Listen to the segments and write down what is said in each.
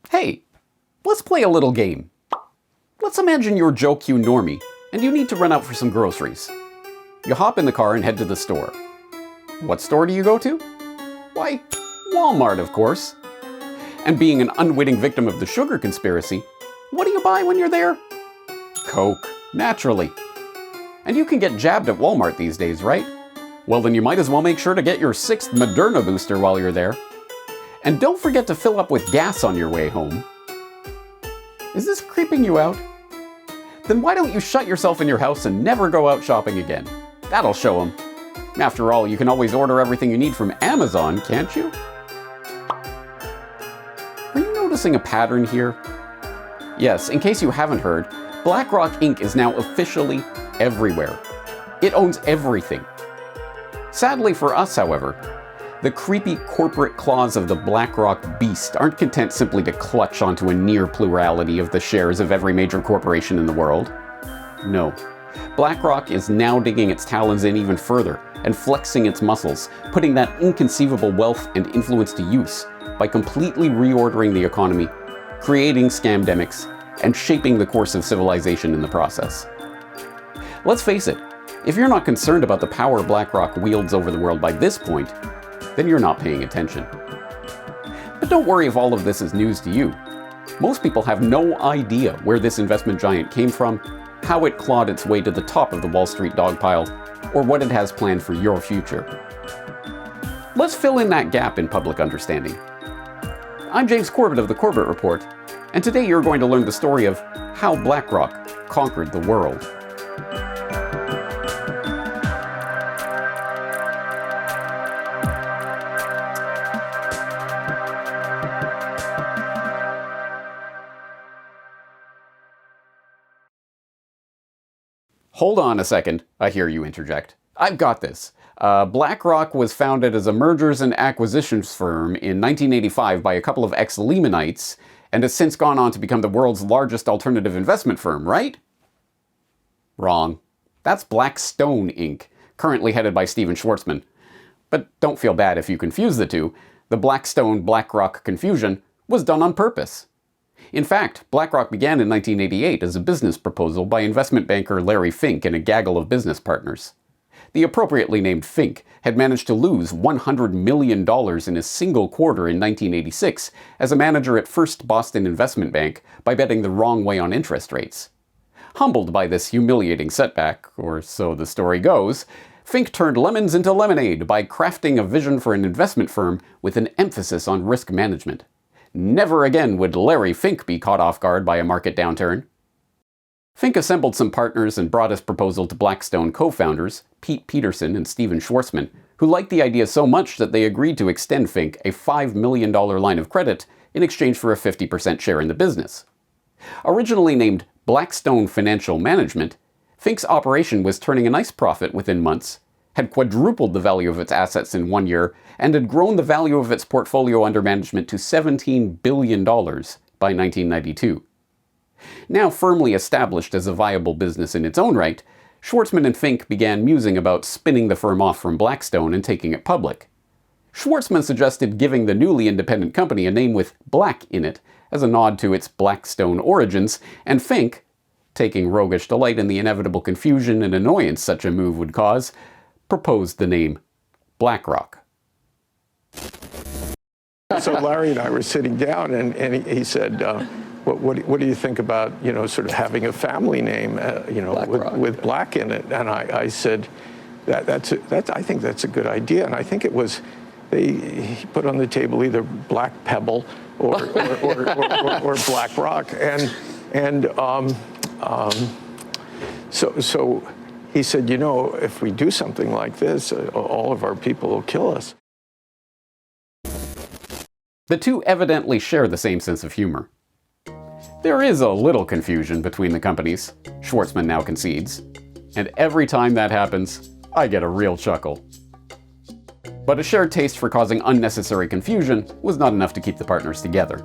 Hey, let's play a little game. Let's imagine you're Joe Q normie, and you need to run out for some groceries. You hop in the car and head to the store. What store do you go to? Why, Walmart, of course. And being an unwitting victim of the sugar conspiracy, what do you buy when you're there? Coke, naturally. And you can get jabbed at Walmart these days, right? Well, then you might as well make sure to get your 6th Moderna booster while you're there. And don't forget to fill up with gas on your way home. Is this creeping you out? Then why don't you shut yourself in your house and never go out shopping again? That'll show them. After all, you can always order everything you need from Amazon, can't you? Are you noticing a pattern here? Yes, in case you haven't heard, Blackrock Inc. is now officially everywhere. It owns everything. Sadly for us, however, the creepy corporate claws of the Blackrock beast aren't content simply to clutch onto a near plurality of the shares of every major corporation in the world. No. Blackrock is now digging its talons in even further and flexing its muscles, putting that inconceivable wealth and influence to use by completely reordering the economy, creating scamdemics, and shaping the course of civilization in the process. Let's face it, if you're not concerned about the power Blackrock wields over the world by this point, then you're not paying attention. But don't worry if all of this is news to you. Most people have no idea where this investment giant came from, how it clawed its way to the top of the Wall Street dogpile, or what it has planned for your future. Let's fill in that gap in public understanding. I'm James Corbett of The Corbett Report, and today you're going to learn the story of how Blackrock conquered the world. Hold on a second, I hear you interject. I've got this. Blackrock was founded as a mergers and acquisitions firm in 1985 by a couple of ex-Lehmanites, and has since gone on to become the world's largest alternative investment firm, right? Wrong. That's Blackstone Inc., currently headed by Stephen Schwarzman. But don't feel bad if you confuse the two. The Blackstone-Blackrock confusion was done on purpose. In fact, Blackrock began in 1988 as a business proposal by investment banker Larry Fink and a gaggle of business partners. The appropriately named Fink had managed to lose $100 million in a single quarter in 1986 as a manager at First Boston Investment Bank by betting the wrong way on interest rates. Humbled by this humiliating setback, or so the story goes, Fink turned lemons into lemonade by crafting a vision for an investment firm with an emphasis on risk management. Never again would Larry Fink be caught off guard by a market downturn. Fink assembled some partners and brought his proposal to Blackstone co-founders, Pete Peterson and Stephen Schwarzman, who liked the idea so much that they agreed to extend Fink a $5 million line of credit in exchange for a 50% share in the business. Originally named Blackstone Financial Management, Fink's operation was turning a nice profit within months, had quadrupled the value of its assets in 1 year, and had grown the value of its portfolio under management to $17 billion by 1992. Now firmly established as a viable business in its own right, Schwarzman and Fink began musing about spinning the firm off from Blackstone and taking it public. Schwarzman suggested giving the newly independent company a name with Black in it, as a nod to its Blackstone origins, and Fink, taking roguish delight in the inevitable confusion and annoyance such a move would cause, proposed the name Blackrock. So Larry and I were sitting down, and he said, what do you think about, sort of having a family name, with Black in it? And I said, I think that's a good idea. And I think it was, he put on the table either Black Pebble or Black Rock. So he said, if we do something like this, all of our people will kill us. The two evidently share the same sense of humor. There is a little confusion between the companies, Schwarzman now concedes, and every time that happens, I get a real chuckle. But a shared taste for causing unnecessary confusion was not enough to keep the partners together.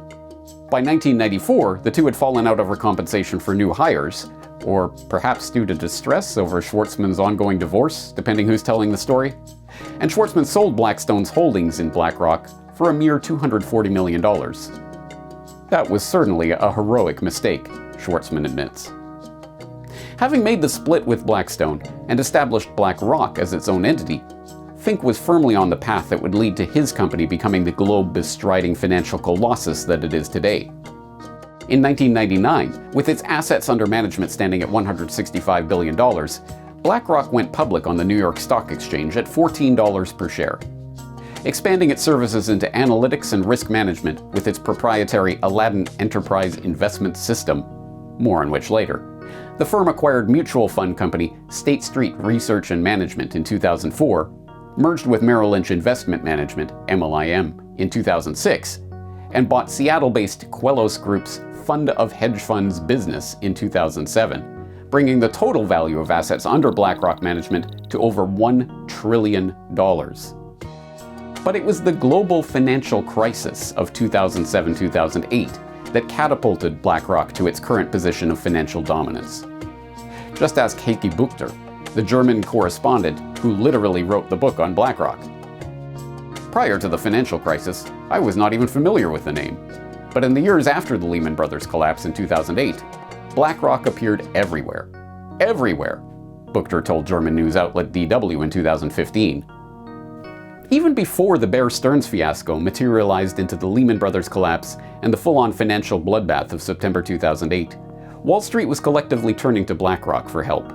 By 1994, the two had fallen out over compensation for new hires, or perhaps due to distress over Schwarzman's ongoing divorce, depending who's telling the story, and Schwarzman sold Blackstone's holdings in Blackrock for a mere $240 million. That was certainly a heroic mistake, Schwartzman admits. Having made the split with Blackstone and established Blackrock as its own entity, Fink was firmly on the path that would lead to his company becoming the globe-bestriding financial colossus that it is today. In 1999, with its assets under management standing at $165 billion, Blackrock went public on the New York Stock Exchange at $14 per share. Expanding its services into analytics and risk management with its proprietary Aladdin enterprise investment system, more on which later, the firm acquired mutual fund company State Street Research and Management in 2004, merged with Merrill Lynch Investment Management, MLIM, in 2006, and bought Seattle-based Quellos Group's Fund of Hedge Funds business in 2007, bringing the total value of assets under BlackRock management to over $1 trillion. But it was the global financial crisis of 2007-2008 that catapulted BlackRock to its current position of financial dominance. Just ask Heike Buchter, the German correspondent who literally wrote the book on BlackRock. Prior to the financial crisis, I was not even familiar with the name. But in the years after the Lehman Brothers collapse in 2008, BlackRock appeared everywhere. Everywhere, Buchter told German news outlet DW in 2015. Even before the Bear Stearns fiasco materialized into the Lehman Brothers collapse and the full-on financial bloodbath of September 2008, Wall Street was collectively turning to BlackRock for help.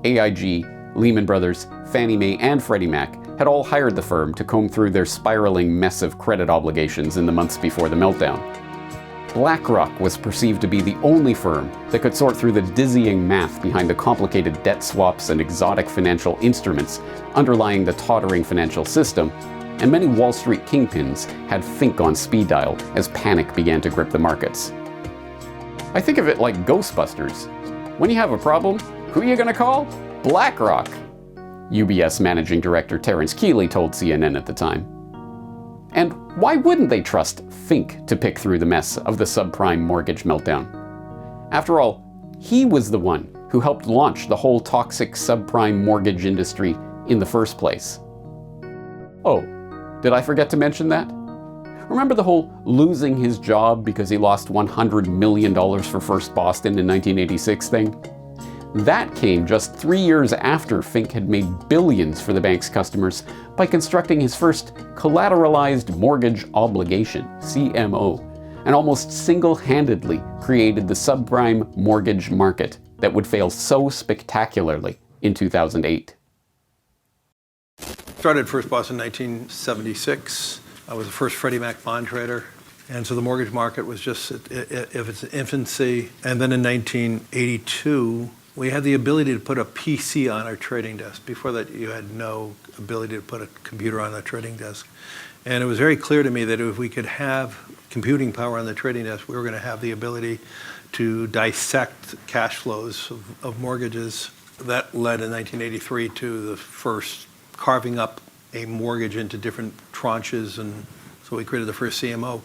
AIG, Lehman Brothers, Fannie Mae, and Freddie Mac had all hired the firm to comb through their spiraling mess of credit obligations in the months before the meltdown. BlackRock was perceived to be the only firm that could sort through the dizzying math behind the complicated debt swaps and exotic financial instruments underlying the tottering financial system, and many Wall Street kingpins had Fink on speed dial as panic began to grip the markets. I think of it like Ghostbusters. When you have a problem, who are you gonna call? BlackRock, UBS Managing Director Terence Keeley told CNN at the time. And why wouldn't they trust Fink to pick through the mess of the subprime mortgage meltdown? After all, he was the one who helped launch the whole toxic subprime mortgage industry in the first place. Oh, did I forget to mention that? Remember the whole losing his job because he lost $100 million for First Boston in 1986 thing? That came just 3 years after Fink had made billions for the bank's customers by constructing his first collateralized mortgage obligation, CMO, and almost single-handedly created the subprime mortgage market that would fail so spectacularly in 2008. Started First Boston in 1976. I was the first Freddie Mac bond trader. And so the mortgage market was just of its infancy. And then in 1982, we had the ability to put a PC on our trading desk. Before that, you had no ability to put a computer on a trading desk. And it was very clear to me that if we could have computing power on the trading desk, we were going to have the ability to dissect cash flows of mortgages. That led in 1983 to the first carving up a mortgage into different tranches, and so we created the first CMO.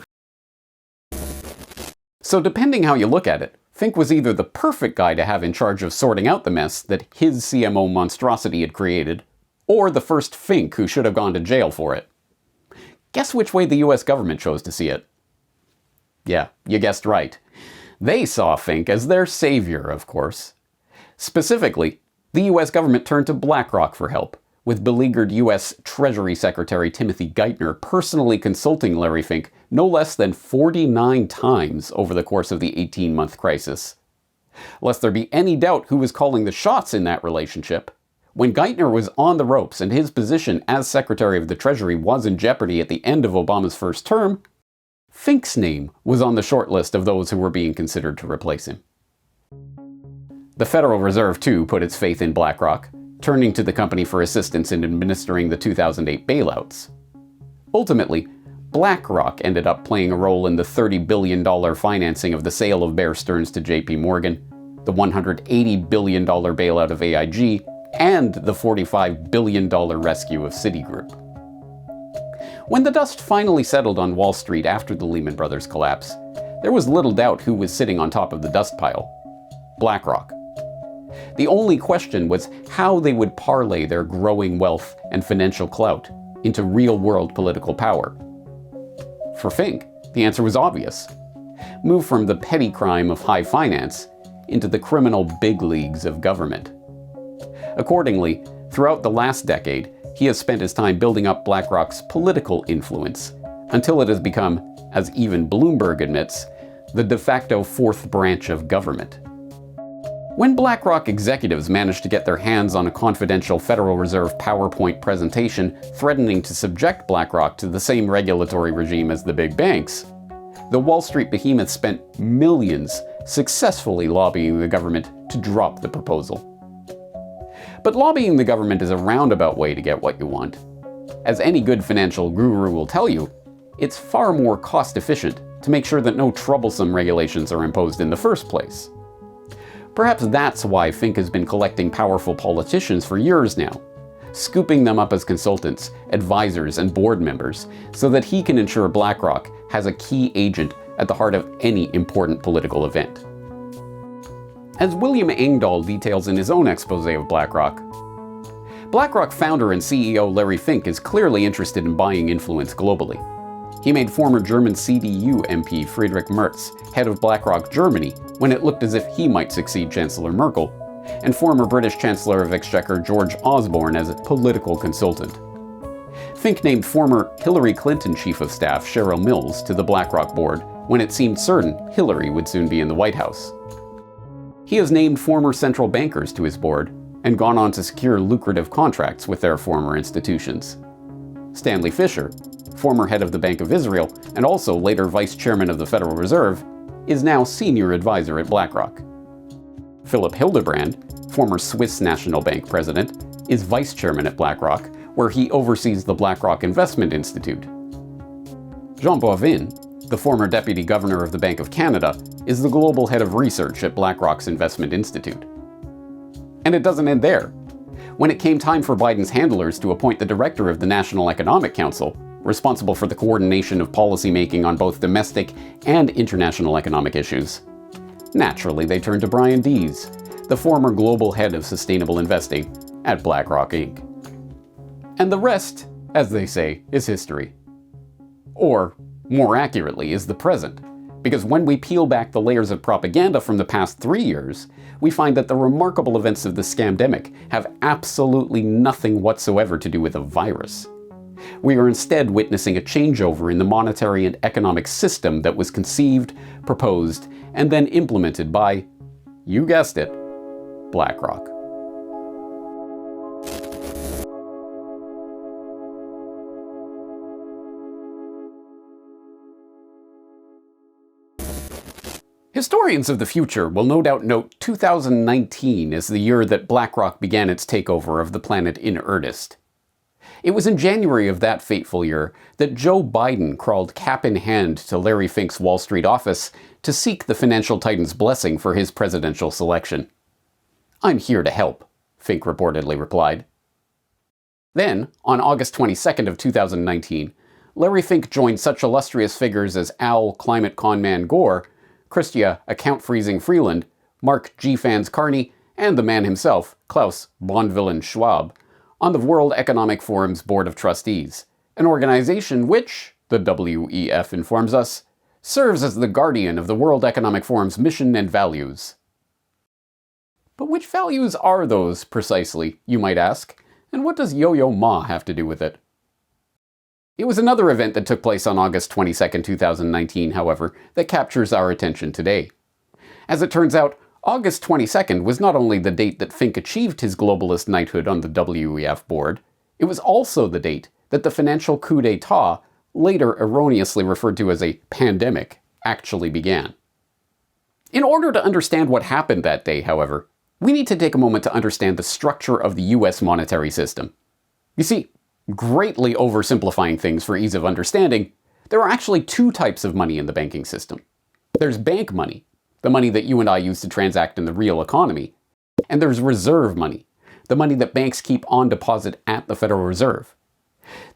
So depending how you look at it, Fink was either the perfect guy to have in charge of sorting out the mess that his CMO monstrosity had created, or the first Fink who should have gone to jail for it. Guess which way the US government chose to see it? Yeah, you guessed right. They saw Fink as their savior, of course. Specifically, the US government turned to BlackRock for help, with beleaguered US Treasury Secretary Timothy Geithner personally consulting Larry Fink no less than 49 times over the course of the 18-month crisis. Lest there be any doubt who was calling the shots in that relationship, when Geithner was on the ropes and his position as Secretary of the Treasury was in jeopardy at the end of Obama's first term, Fink's name was on the short list of those who were being considered to replace him. The Federal Reserve, too, put its faith in BlackRock, turning to the company for assistance in administering the 2008 bailouts. Ultimately, BlackRock ended up playing a role in the $30 billion financing of the sale of Bear Stearns to JP Morgan, the $180 billion bailout of AIG, and the $45 billion rescue of Citigroup. When the dust finally settled on Wall Street after the Lehman Brothers collapse, there was little doubt who was sitting on top of the dust pile: BlackRock. The only question was how they would parlay their growing wealth and financial clout into real-world political power. For Fink, the answer was obvious. move from the petty crime of high finance into the criminal big leagues of government. Accordingly, throughout the last decade, he has spent his time building up BlackRock's political influence until it has become, as even Bloomberg admits, the de facto fourth branch of government. When BlackRock executives managed to get their hands on a confidential Federal Reserve PowerPoint presentation threatening to subject BlackRock to the same regulatory regime as the big banks, the Wall Street behemoth spent millions successfully lobbying the government to drop the proposal. But lobbying the government is a roundabout way to get what you want. As any good financial guru will tell you, it's far more cost-efficient to make sure that no troublesome regulations are imposed in the first place. Perhaps that's why Fink has been collecting powerful politicians for years now, scooping them up as consultants, advisors, and board members so that he can ensure BlackRock has a key agent at the heart of any important political event. As William Engdahl details in his own expose of BlackRock, BlackRock founder and CEO Larry Fink is clearly interested in buying influence globally. He made former German CDU MP Friedrich Merz head of BlackRock Germany when it looked as if he might succeed Chancellor Merkel, and former British Chancellor of Exchequer George Osborne as a political consultant. Fink named former Hillary Clinton Chief of Staff Cheryl Mills to the BlackRock board when it seemed certain Hillary would soon be in the White House. He has named former central bankers to his board and gone on to secure lucrative contracts with their former institutions. Stanley Fischer, former head of the Bank of Israel and also later vice chairman of the Federal Reserve, is now senior advisor at BlackRock. Philip Hildebrand, former Swiss National Bank president, is vice chairman at BlackRock, where he oversees the BlackRock Investment Institute. Jean Boivin, the former deputy governor of the Bank of Canada, is the global head of research at BlackRock's Investment Institute. And it doesn't end there. When it came time for Biden's handlers to appoint the director of the National Economic Council, responsible for the coordination of policymaking on both domestic and international economic issues, naturally they turned to Brian Dees, the former global head of sustainable investing at BlackRock Inc. And the rest, as they say, is history. Or, more accurately, is the present. Because when we peel back the layers of propaganda from the past 3 years, we find that the remarkable events of the Scamdemic have absolutely nothing whatsoever to do with a virus. We are instead witnessing a changeover in the monetary and economic system that was conceived, proposed, and then implemented by, you guessed it, BlackRock. Historians of the future will no doubt note 2019 as the year that BlackRock began its takeover of the planet in earnest. It was in January of that fateful year that Joe Biden crawled cap in hand to Larry Fink's Wall Street office to seek the financial titan's blessing for his presidential selection. "I'm here to help," Fink reportedly replied. Then, on August 22nd of 2019, Larry Fink joined such illustrious figures as Al Climate Conman Gore, Christia Account-Freezing Freeland, Mark G. Fans Carney, and the man himself, Klaus Bonvillain Schwab, on the World Economic Forum's Board of Trustees, an organization which, the WEF informs us, serves as the guardian of the World Economic Forum's mission and values. But which values are those, precisely, you might ask, and what does Yo-Yo Ma have to do with it? It was another event that took place on August 22, 2019, however, that captures our attention today. As it turns out, August 22nd was not only the date that Fink achieved his globalist knighthood on the WEF board, it was also the date that the financial coup d'etat, later erroneously referred to as a pandemic, actually began. In order to understand what happened that day, however, we need to take a moment to understand the structure of the US monetary system. You see, greatly oversimplifying things for ease of understanding, there are actually two types of money in the banking system. There's bank money, the money that you and I use to transact in the real economy, and there's reserve money, the money that banks keep on deposit at the Federal Reserve.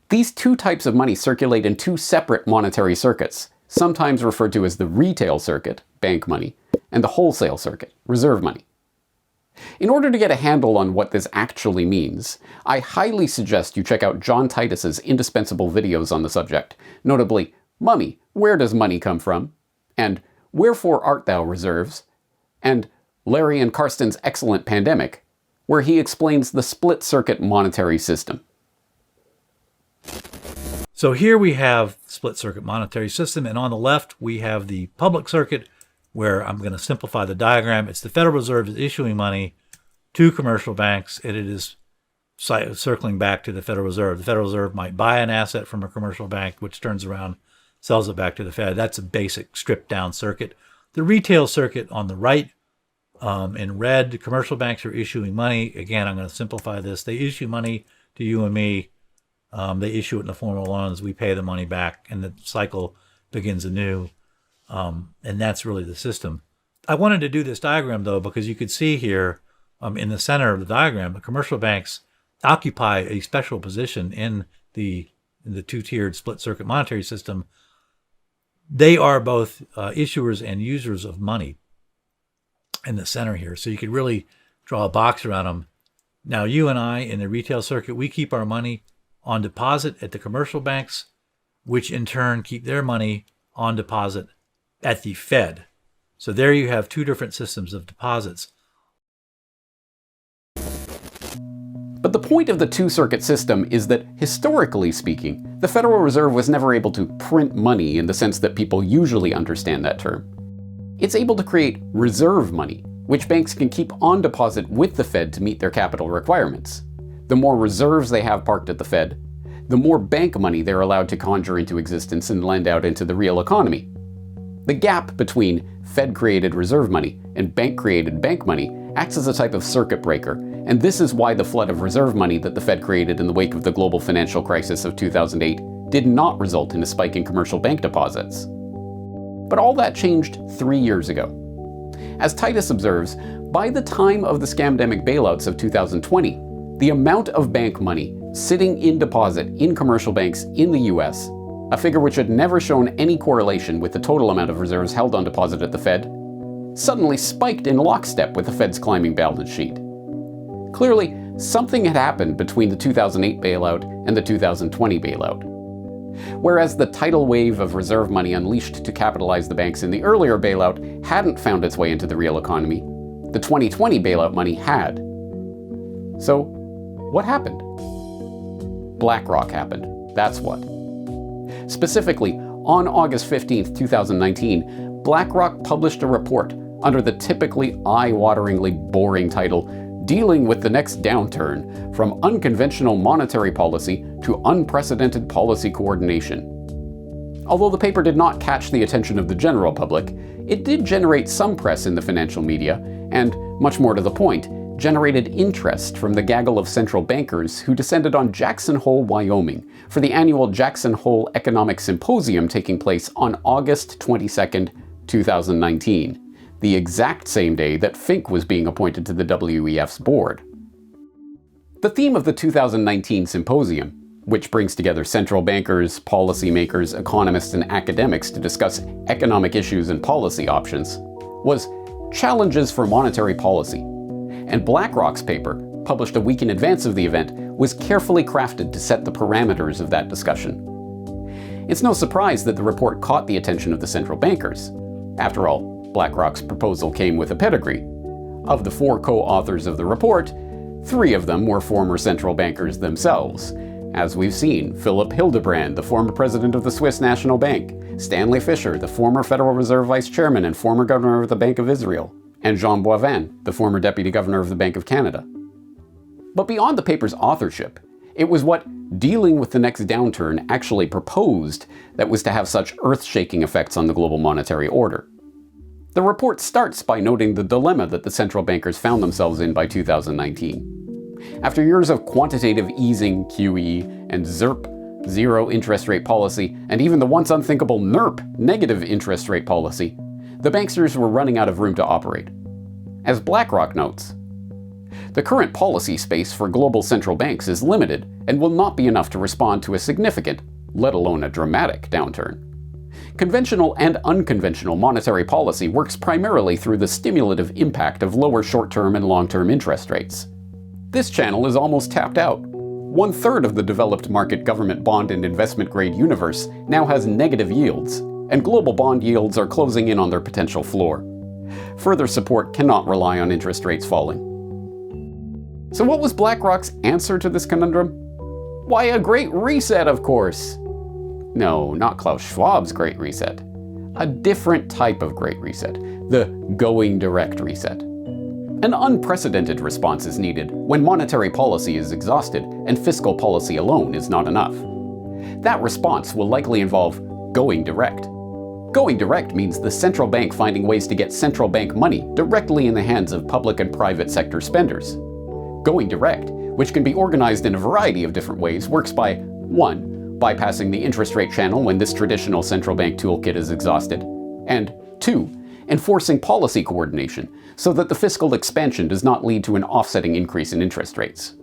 These two types of money circulate in two separate monetary circuits, sometimes referred to as the retail circuit, bank money, and the wholesale circuit, reserve money. In order to get a handle on what this actually means, I highly suggest you check out John Titus's indispensable videos on the subject, notably, Mummy, Where Does Money Come From? And Wherefore Art Thou Reserves, and Larry and Karsten's excellent Pandemic, where he explains the split-circuit monetary system. So here we have split-circuit monetary system, and on the left we have the public circuit, where I'm going to simplify the diagram. It's the Federal Reserve is issuing money to commercial banks, and it is circling back to the Federal Reserve. The Federal Reserve might buy an asset from a commercial bank, which turns around, sells it back to the Fed. That's a basic stripped-down circuit. The retail circuit on the right, in red, commercial banks are issuing money. Again, I'm going to simplify this. They issue money to you and me. They issue it in the form of loans. We pay the money back, and the cycle begins anew. And that's really the system. I wanted to do this diagram, though, because you could see here in the center of the diagram, the commercial banks occupy a special position in the two-tiered split-circuit monetary system. They are both issuers and users of money in the center here. So you could really draw a box around them. Now, you and I in the retail circuit, we keep our money on deposit at the commercial banks, which in turn keep their money on deposit at the Fed. So there you have two different systems of deposits. But the point of the two-circuit system is that, historically speaking, the Federal Reserve was never able to print money in the sense that people usually understand that term. It's able to create reserve money, which banks can keep on deposit with the Fed to meet their capital requirements. The more reserves they have parked at the Fed, the more bank money they're allowed to conjure into existence and lend out into the real economy. The gap between Fed-created reserve money and bank-created bank money acts as a type of circuit breaker, and this is why the flood of reserve money that the Fed created in the wake of the global financial crisis of 2008 did not result in a spike in commercial bank deposits. But all that changed 3 years ago. As Titus observes, by the time of the scamdemic bailouts of 2020, the amount of bank money sitting in deposit in commercial banks in the US, a figure which had never shown any correlation with the total amount of reserves held on deposit at the Fed, suddenly spiked in lockstep with the Fed's climbing balance sheet. Clearly, something had happened between the 2008 bailout and the 2020 bailout. Whereas the tidal wave of reserve money unleashed to capitalize the banks in the earlier bailout hadn't found its way into the real economy, the 2020 bailout money had. So, what happened? Blackrock happened, that's what. Specifically, on August 15, 2019, BlackRock published a report under the typically eye-wateringly boring title, Dealing with the Next Downturn, From Unconventional Monetary Policy to Unprecedented Policy Coordination. Although the paper did not catch the attention of the general public, it did generate some press in the financial media, and, much more to the point, generated interest from the gaggle of central bankers who descended on Jackson Hole, Wyoming, for the annual Jackson Hole Economic Symposium taking place on August 22, 2019. The exact same day that Fink was being appointed to the WEF's board. The theme of the 2019 symposium, which brings together central bankers, policymakers, economists, and academics to discuss economic issues and policy options, was Challenges for Monetary Policy, and BlackRock's paper, published a week in advance of the event, was carefully crafted to set the parameters of that discussion. It's no surprise that the report caught the attention of the central bankers. After all, BlackRock's proposal came with a pedigree. Of the 4 co-authors of the report, 3 of them were former central bankers themselves. As we've seen, Philip Hildebrand, the former president of the Swiss National Bank, Stanley Fischer, the former Federal Reserve Vice Chairman and former governor of the Bank of Israel, and Jean Boivin, the former deputy governor of the Bank of Canada. But beyond the paper's authorship, it was what Dealing with the Next Downturn actually proposed that was to have such earth-shaking effects on the global monetary order. The report starts by noting the dilemma that the central bankers found themselves in by 2019. After years of quantitative easing, QE, and ZIRP, zero interest rate policy, and even the once unthinkable NIRP, negative interest rate policy, the banksters were running out of room to operate. As BlackRock notes, the current policy space for global central banks is limited and will not be enough to respond to a significant, let alone a dramatic, downturn. Conventional and unconventional monetary policy works primarily through the stimulative impact of lower short-term and long-term interest rates. This channel is almost tapped out. 1/3 of the developed market government bond and investment grade universe now has negative yields, and global bond yields are closing in on their potential floor. Further support cannot rely on interest rates falling. So what was BlackRock's answer to this conundrum? Why, a Great Reset, of course. No, not Klaus Schwab's Great Reset. A different type of Great Reset, the going direct reset. An unprecedented response is needed when monetary policy is exhausted and fiscal policy alone is not enough. That response will likely involve going direct. Going direct means the central bank finding ways to get central bank money directly in the hands of public and private sector spenders. Going direct, which can be organized in a variety of different ways, works by 1. bypassing the interest rate channel when this traditional central bank toolkit is exhausted, and 2. enforcing policy coordination so that the fiscal expansion does not lead to an offsetting increase in interest rates.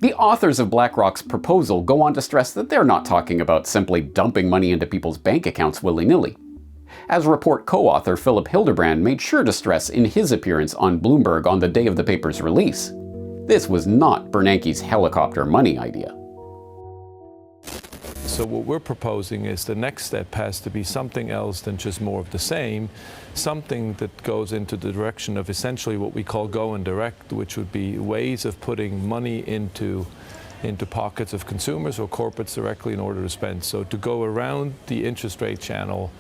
The authors of BlackRock's proposal go on to stress that they're not talking about simply dumping money into people's bank accounts willy-nilly. As report co-author Philip Hildebrand made sure to stress in his appearance on Bloomberg on the day of the paper's release, this was not Bernanke's helicopter money idea. So what we're proposing is the next step has to be something else than just more of the same, something that goes into the direction of essentially what we call going direct, which would be ways of putting money into pockets of consumers or corporates directly in order to spend. So to go around the interest rate channel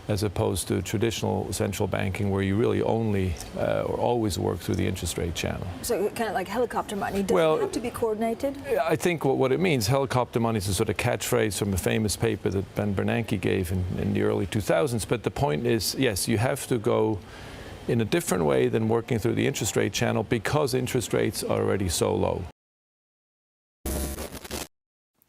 as opposed to traditional central banking where you really only or always work through the interest rate channel. So kind of like helicopter money, does it have to be coordinated? I think what it means, helicopter money is a sort of catchphrase from a famous paper that Ben Bernanke gave in the early 2000s, but the point is, yes, you have to go in a different way than working through the interest rate channel because interest rates are already so low.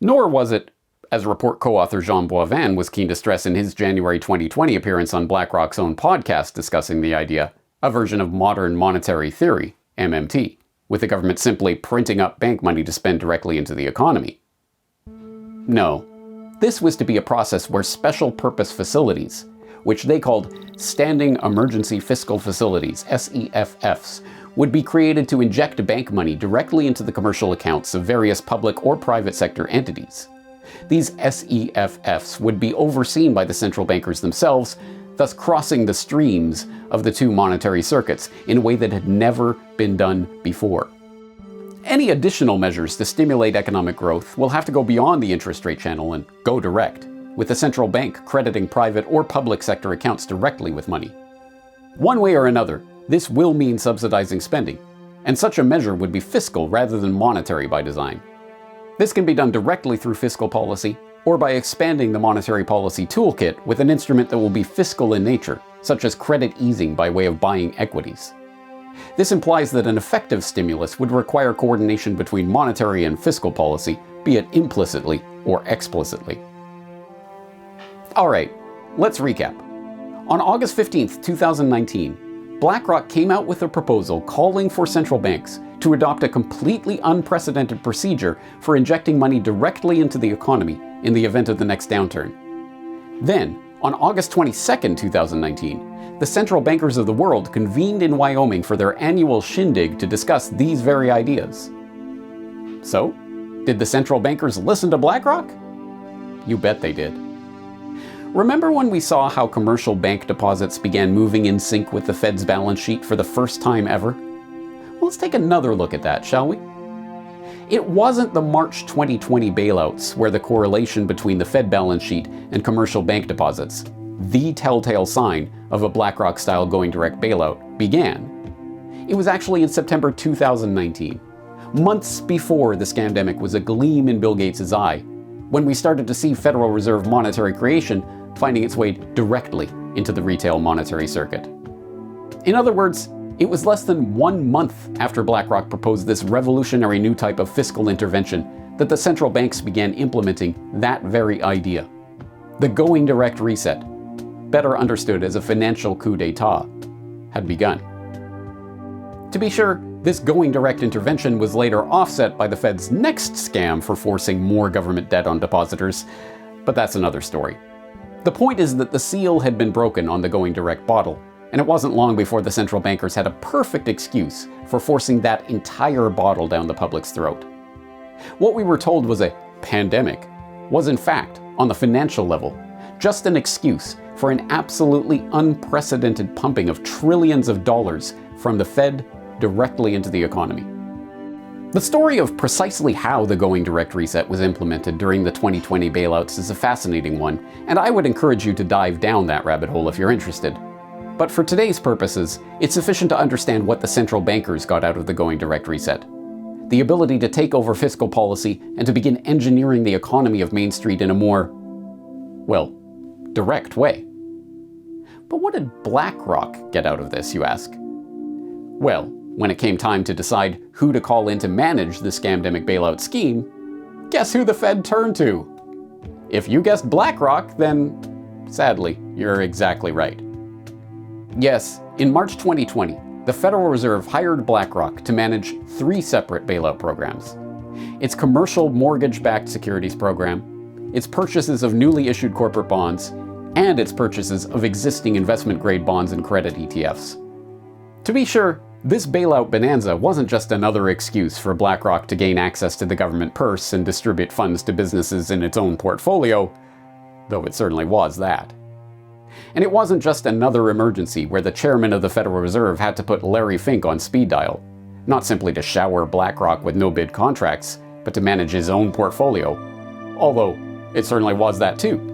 Nor was it, as report co-author Jean Boivin was keen to stress in his January 2020 appearance on BlackRock's own podcast discussing the idea, a version of modern monetary theory, MMT, with the government simply printing up bank money to spend directly into the economy. No, this was to be a process where special purpose facilities, which they called Standing Emergency Fiscal Facilities, SEFFs, would be created to inject bank money directly into the commercial accounts of various public or private sector entities. These SEFFs would be overseen by the central bankers themselves, thus crossing the streams of the two monetary circuits in a way that had never been done before. Any additional measures to stimulate economic growth will have to go beyond the interest rate channel and go direct, with the central bank crediting private or public sector accounts directly with money. One way or another, this will mean subsidizing spending, and such a measure would be fiscal rather than monetary by design. This can be done directly through fiscal policy, or by expanding the monetary policy toolkit with an instrument that will be fiscal in nature, such as credit easing by way of buying equities. This implies that an effective stimulus would require coordination between monetary and fiscal policy, be it implicitly or explicitly. Alright, let's recap. On August 15, 2019, BlackRock came out with a proposal calling for central banks to adopt a completely unprecedented procedure for injecting money directly into the economy in the event of the next downturn. Then, on August 22, 2019, the central bankers of the world convened in Wyoming for their annual shindig to discuss these very ideas. So, did the central bankers listen to BlackRock? You bet they did. Remember when we saw how commercial bank deposits began moving in sync with the Fed's balance sheet for the first time ever? Well, let's take another look at that, shall we? It wasn't the March 2020 bailouts where the correlation between the Fed balance sheet and commercial bank deposits, the telltale sign of a BlackRock-style going direct bailout, began. It was actually in September 2019, months before the scamdemic was a gleam in Bill Gates' eye, when we started to see Federal Reserve monetary creation finding its way directly into the retail monetary circuit. In other words, it was less than 1 month after BlackRock proposed this revolutionary new type of fiscal intervention that the central banks began implementing that very idea. The going direct reset, better understood as a financial coup d'etat, had begun. To be sure, this going direct intervention was later offset by the Fed's next scam for forcing more government debt on depositors, but that's another story. The point is that the seal had been broken on the going direct bottle, and it wasn't long before the central bankers had a perfect excuse for forcing that entire bottle down the public's throat. What we were told was a pandemic was in fact, on the financial level, just an excuse for an absolutely unprecedented pumping of trillions of dollars from the Fed directly into the economy. The story of precisely how the going direct reset was implemented during the 2020 bailouts is a fascinating one, and I would encourage you to dive down that rabbit hole if you're interested. But for today's purposes, it's sufficient to understand what the central bankers got out of the going direct reset. The ability to take over fiscal policy and to begin engineering the economy of Main Street in a more, well, direct way. But what did BlackRock get out of this, you ask? Well, when it came time to decide who to call in to manage the Scamdemic bailout scheme, guess who the Fed turned to? If you guessed BlackRock, then sadly, you're exactly right. Yes, in March 2020, the Federal Reserve hired BlackRock to manage 3 separate bailout programs: its commercial mortgage-backed securities program, its purchases of newly issued corporate bonds, and its purchases of existing investment-grade bonds and credit ETFs. To be sure, this bailout bonanza wasn't just another excuse for BlackRock to gain access to the government purse and distribute funds to businesses in its own portfolio, though it certainly was that. And it wasn't just another emergency where the chairman of the Federal Reserve had to put Larry Fink on speed dial, not simply to shower BlackRock with no-bid contracts, but to manage his own portfolio, although it certainly was that too.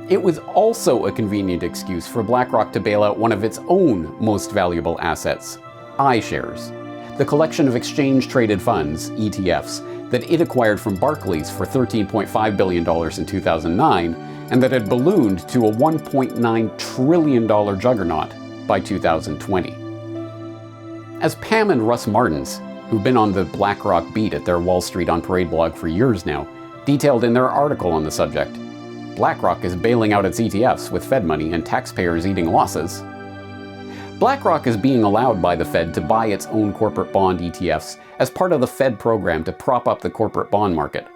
It was also a convenient excuse for BlackRock to bail out one of its own most valuable assets, iShares, the collection of exchange-traded funds, ETFs, that it acquired from Barclays for $13.5 billion in 2009, and that had ballooned to a $1.9 trillion juggernaut by 2020. As Pam and Russ Martins, who've been on the BlackRock beat at their Wall Street on Parade blog for years now, detailed in their article on the subject, BlackRock is bailing out its ETFs with Fed money and taxpayers eating losses. BlackRock is being allowed by the Fed to buy its own corporate bond ETFs as part of the Fed program to prop up the corporate bond market.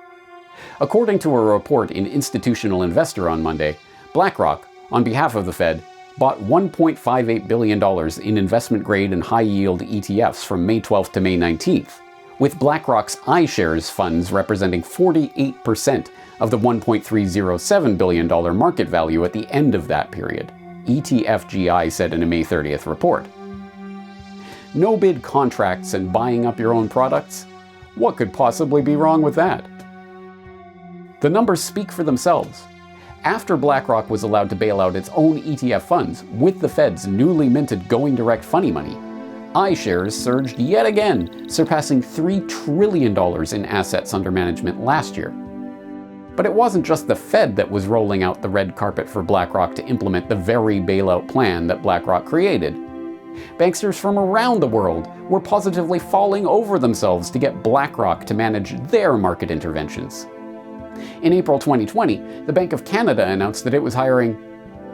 According to a report in Institutional Investor on Monday, BlackRock, on behalf of the Fed, bought $1.58 billion in investment-grade and high-yield ETFs from May 12th to May 19th, with BlackRock's iShares funds representing 48% of the $1.307 billion market value at the end of that period, ETFGI said in a May 30th report. No-bid contracts and buying up your own products? What could possibly be wrong with that? The numbers speak for themselves. After BlackRock was allowed to bail out its own ETF funds with the Fed's newly minted going direct funny money, iShares surged yet again, surpassing $3 trillion in assets under management last year. But it wasn't just the Fed that was rolling out the red carpet for BlackRock to implement the very bailout plan that BlackRock created. Banksters from around the world were positively falling over themselves to get BlackRock to manage their market interventions. In April 2020, the Bank of Canada announced that it was hiring,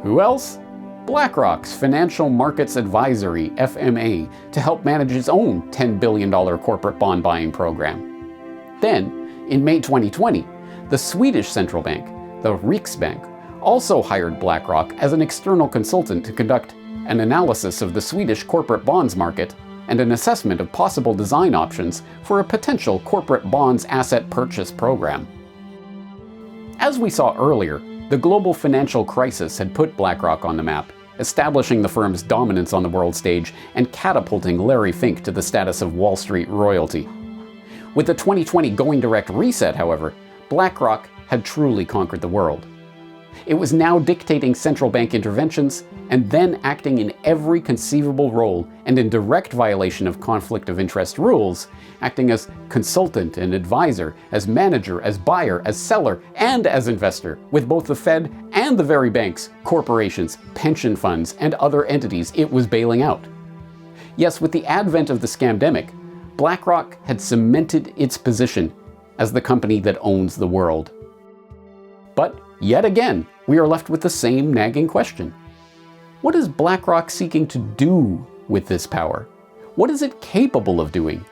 who else? BlackRock's Financial Markets Advisory, FMA, to help manage its own $10 billion corporate bond buying program. Then, in May 2020, the Swedish central bank, the Riksbank, also hired BlackRock as an external consultant to conduct an analysis of the Swedish corporate bonds market and an assessment of possible design options for a potential corporate bonds asset purchase program. As we saw earlier, the global financial crisis had put BlackRock on the map, establishing the firm's dominance on the world stage and catapulting Larry Fink to the status of Wall Street royalty. With the 2020 going direct reset, however, BlackRock had truly conquered the world. It was now dictating central bank interventions and then acting in every conceivable role and in direct violation of conflict of interest rules, acting as consultant and advisor, as manager, as buyer, as seller, and as investor, with both the Fed and the very banks, corporations, pension funds, and other entities it was bailing out. Yes, with the advent of the scamdemic, BlackRock had cemented its position as the company that owns the world. But yet again, we are left with the same nagging question. What is BlackRock seeking to do with this power? What is it capable of doing?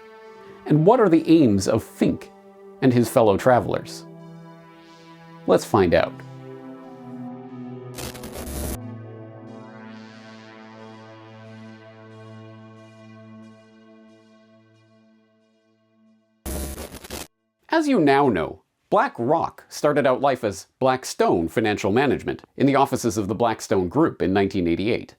And what are the aims of Fink and his fellow travelers? Let's find out. As you now know, BlackRock started out life as Blackstone Financial Management in the offices of the Blackstone Group in 1988.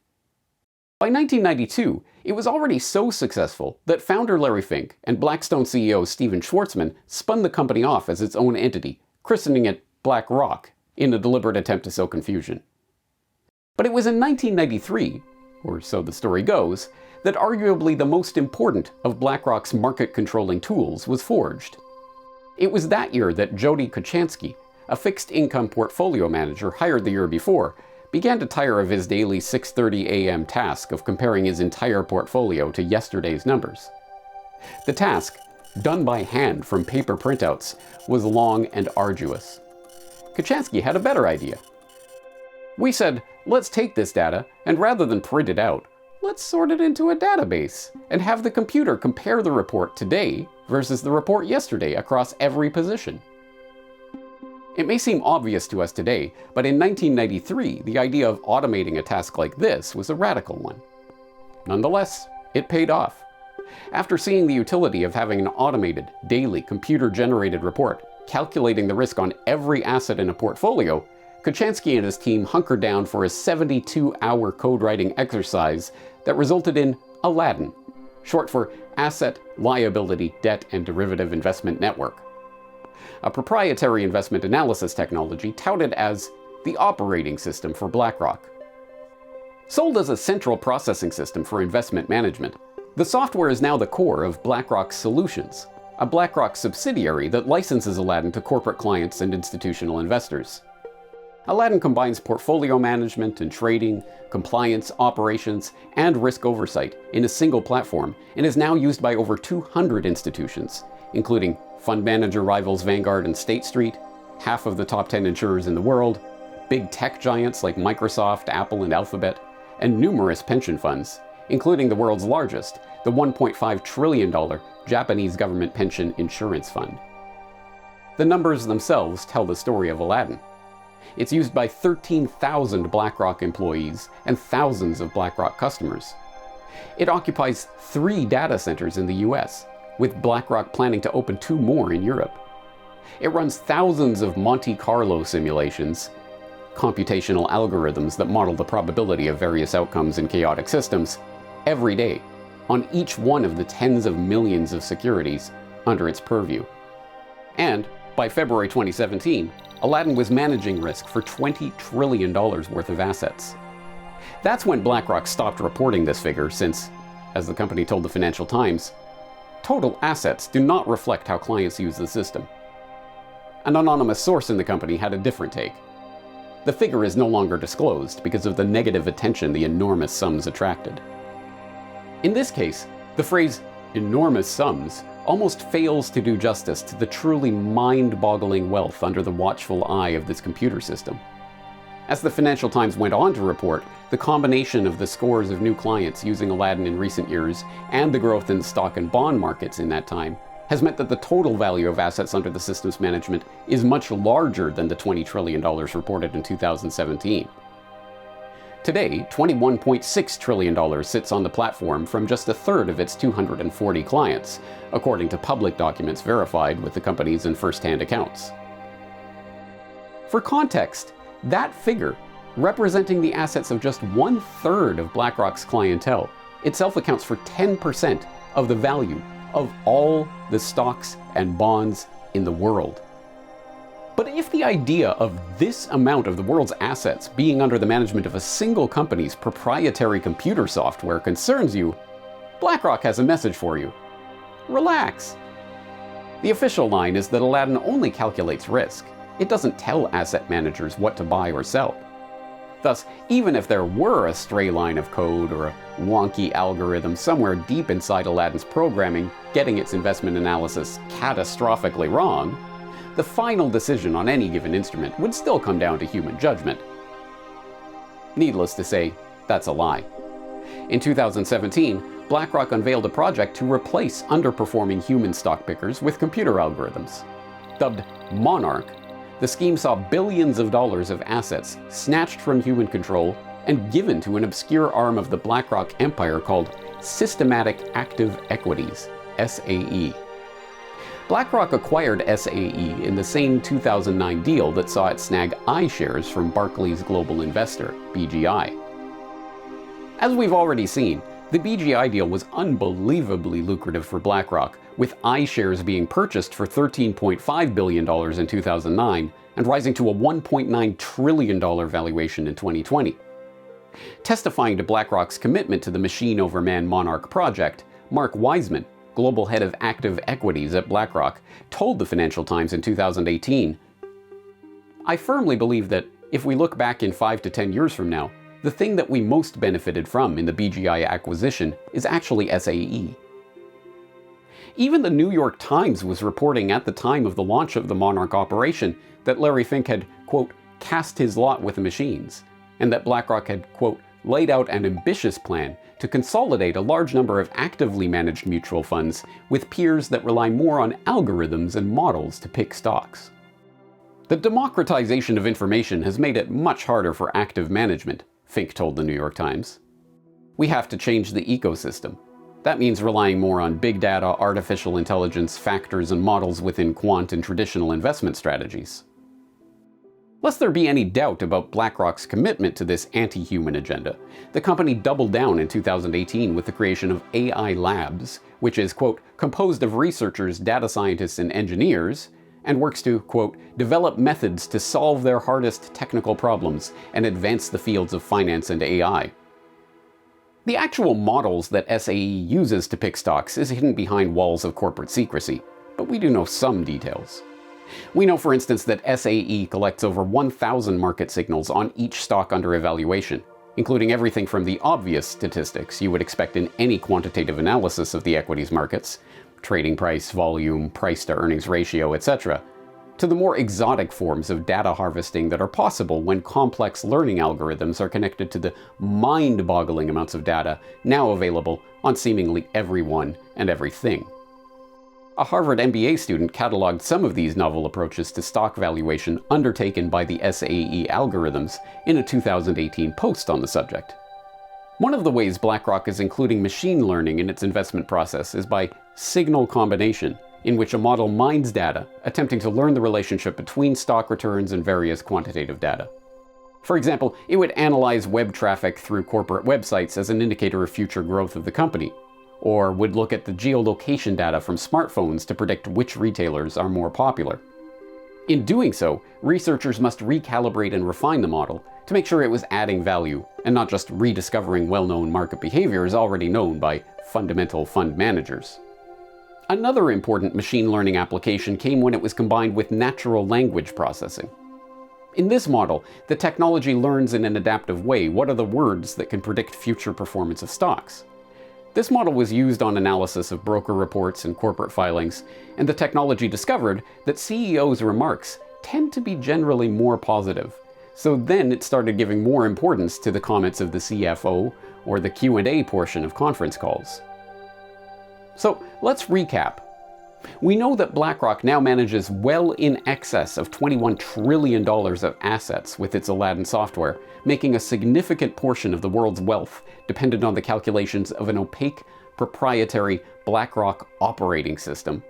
By 1992, it was already so successful that founder Larry Fink and Blackstone CEO Stephen Schwarzman spun the company off as its own entity, christening it BlackRock in a deliberate attempt to sow confusion. But it was in 1993, or so the story goes, that arguably the most important of BlackRock's market-controlling tools was forged. It was that year that Jody Kochansky, a fixed-income portfolio manager hired the year before, began to tire of his daily 6:30 a.m. task of comparing his entire portfolio to yesterday's numbers. The task, done by hand from paper printouts, was long and arduous. Kochansky had a better idea. We said, let's take this data, and rather than print it out, let's sort it into a database, and have the computer compare the report today versus the report yesterday across every position. It may seem obvious to us today, but in 1993, the idea of automating a task like this was a radical one. Nonetheless, it paid off. After seeing the utility of having an automated, daily, computer-generated report calculating the risk on every asset in a portfolio, Kochansky and his team hunkered down for a 72-hour code-writing exercise that resulted in Aladdin, short for Asset, Liability, Debt, and Derivative Investment Network, a proprietary investment analysis technology touted as the operating system for BlackRock. Sold as a central processing system for investment management, the software is now the core of BlackRock Solutions, a BlackRock subsidiary that licenses Aladdin to corporate clients and institutional investors. Aladdin combines portfolio management and trading, compliance, operations, and risk oversight in a single platform and is now used by over 200 institutions, including fund manager rivals Vanguard and State Street, half of the top 10 insurers in the world, big tech giants like Microsoft, Apple, and Alphabet, and numerous pension funds, including the world's largest, the $1.5 trillion Japanese government pension insurance fund. The numbers themselves tell the story of Aladdin. It's used by 13,000 BlackRock employees and thousands of BlackRock customers. It occupies 3 data centers in the US, with BlackRock planning to open 2 more in Europe. It runs thousands of Monte Carlo simulations, computational algorithms that model the probability of various outcomes in chaotic systems, every day, on each one of the tens of millions of securities under its purview. And by February 2017, Aladdin was managing risk for $20 trillion worth of assets. That's when BlackRock stopped reporting this figure since, as the company told the Financial Times, total assets do not reflect how clients use the system. An anonymous source in the company had a different take. The figure is no longer disclosed because of the negative attention the enormous sums attracted. In this case, the phrase enormous sums almost fails to do justice to the truly mind-boggling wealth under the watchful eye of this computer system. As the Financial Times went on to report, the combination of the scores of new clients using Aladdin in recent years and the growth in stock and bond markets in that time has meant that the total value of assets under the system's management is much larger than the $20 trillion reported in 2017. Today, $21.6 trillion sits on the platform from just a third of its 240 clients, according to public documents verified with the company's and first-hand accounts. For context, that figure, representing the assets of just 1/3 of BlackRock's clientele, itself accounts for 10% of the value of all the stocks and bonds in the world. But if the idea of this amount of the world's assets being under the management of a single company's proprietary computer software concerns you, BlackRock has a message for you. Relax. The official line is that Aladdin only calculates risk. It doesn't tell asset managers what to buy or sell. Thus, even if there were a stray line of code or a wonky algorithm somewhere deep inside Aladdin's programming getting its investment analysis catastrophically wrong, the final decision on any given instrument would still come down to human judgment. Needless to say, that's a lie. In 2017, BlackRock unveiled a project to replace underperforming human stock pickers with computer algorithms. Dubbed Monarch, the scheme saw billions of dollars of assets snatched from human control and given to an obscure arm of the BlackRock empire called Systematic Active Equities, SAE. BlackRock acquired SAE in the same 2009 deal that saw it snag iShares from Barclays Global Investor, BGI. As we've already seen, the BGI deal was unbelievably lucrative for BlackRock, with iShares being purchased for $13.5 billion in 2009 and rising to a $1.9 trillion valuation in 2020. Testifying to BlackRock's commitment to the Machine Over Man Monarch project, Mark Wiseman, global head of active equities at BlackRock, told the Financial Times in 2018, "I firmly believe that if we look back in 5 to 10 years from now, the thing that we most benefited from in the BGI acquisition is actually SAE." Even the New York Times was reporting at the time of the launch of the Monarch operation that Larry Fink had, quote, cast his lot with the machines, and that BlackRock had, quote, laid out an ambitious plan to consolidate a large number of actively managed mutual funds with peers that rely more on algorithms and models to pick stocks. The democratization of information has made it much harder for active management, Fink told the New York Times. "We have to change the ecosystem. That means relying more on big data, artificial intelligence, factors, and models within quant and traditional investment strategies." Lest there be any doubt about BlackRock's commitment to this anti-human agenda, the company doubled down in 2018 with the creation of AI Labs, which is, quote, composed of researchers, data scientists, and engineers, and works to, quote, develop methods to solve their hardest technical problems and advance the fields of finance and AI. The actual models that SAE uses to pick stocks is hidden behind walls of corporate secrecy, but we do know some details. We know, for instance, that SAE collects over 1,000 market signals on each stock under evaluation, including everything from the obvious statistics you would expect in any quantitative analysis of the equities markets, trading price, volume, price-to-earnings ratio, etc., to the more exotic forms of data harvesting that are possible when complex learning algorithms are connected to the mind-boggling amounts of data now available on seemingly everyone and everything. A Harvard MBA student cataloged some of these novel approaches to stock valuation undertaken by the SAE algorithms in a 2018 post on the subject. One of the ways BlackRock is including machine learning in its investment process is by signal combination, in which a model mines data, attempting to learn the relationship between stock returns and various quantitative data. For example, it would analyze web traffic through corporate websites as an indicator of future growth of the company, or would look at the geolocation data from smartphones to predict which retailers are more popular. In doing so, researchers must recalibrate and refine the model to make sure it was adding value and not just rediscovering well-known market behaviors already known by fundamental fund managers. Another important machine learning application came when it was combined with natural language processing. In this model, the technology learns in an adaptive way what are the words that can predict future performance of stocks. This model was used on analysis of broker reports and corporate filings, and the technology discovered that CEOs' remarks tend to be generally more positive. So then it started giving more importance to the comments of the CFO or the Q&A portion of conference calls. So let's recap. We know that BlackRock now manages well in excess of $21 trillion of assets with its Aladdin software, making a significant portion of the world's wealth dependent on the calculations of an opaque, proprietary BlackRock operating system.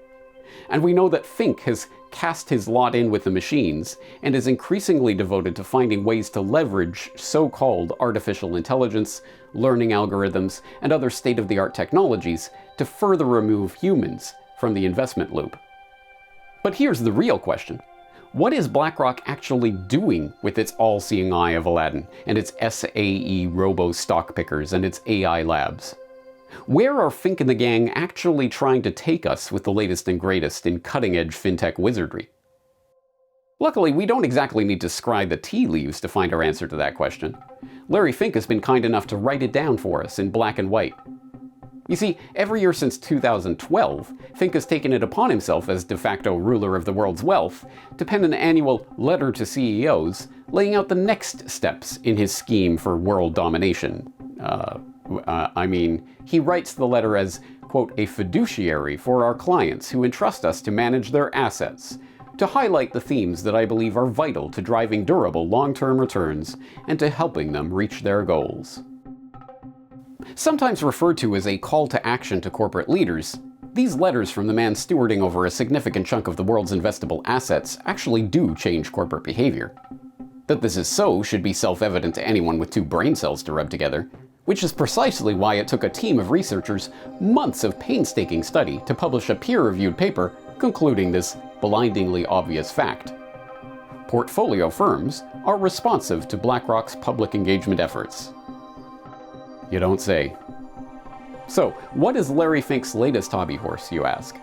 And we know that Fink has cast his lot in with the machines and is increasingly devoted to finding ways to leverage so-called artificial intelligence, learning algorithms, and other state-of-the-art technologies to further remove humans from the investment loop. But here's the real question. What is BlackRock actually doing with its all-seeing eye of Aladdin and its SAE robo-stock pickers and its AI labs? Where are Fink and the gang actually trying to take us with the latest and greatest in cutting-edge fintech wizardry? Luckily, we don't exactly need to scry the tea leaves to find our answer to that question. Larry Fink has been kind enough to write it down for us in black and white. You see, every year since 2012, Fink has taken it upon himself as de facto ruler of the world's wealth to pen an annual letter to CEOs laying out the next steps in his scheme for world domination. He writes the letter as, quote, a fiduciary for our clients who entrust us to manage their assets, to highlight the themes that I believe are vital to driving durable long-term returns and to helping them reach their goals. Sometimes referred to as a call to action to corporate leaders, These letters from the man stewarding over a significant chunk of the world's investable assets actually do change corporate behavior. That this is so should be self-evident to anyone with 2 brain cells to rub together, which is precisely why it took a team of researchers months of painstaking study to publish a peer-reviewed paper concluding this blindingly obvious fact. Portfolio firms are responsive to BlackRock's public engagement efforts. You don't say. So, what is Larry Fink's latest hobby horse, you ask?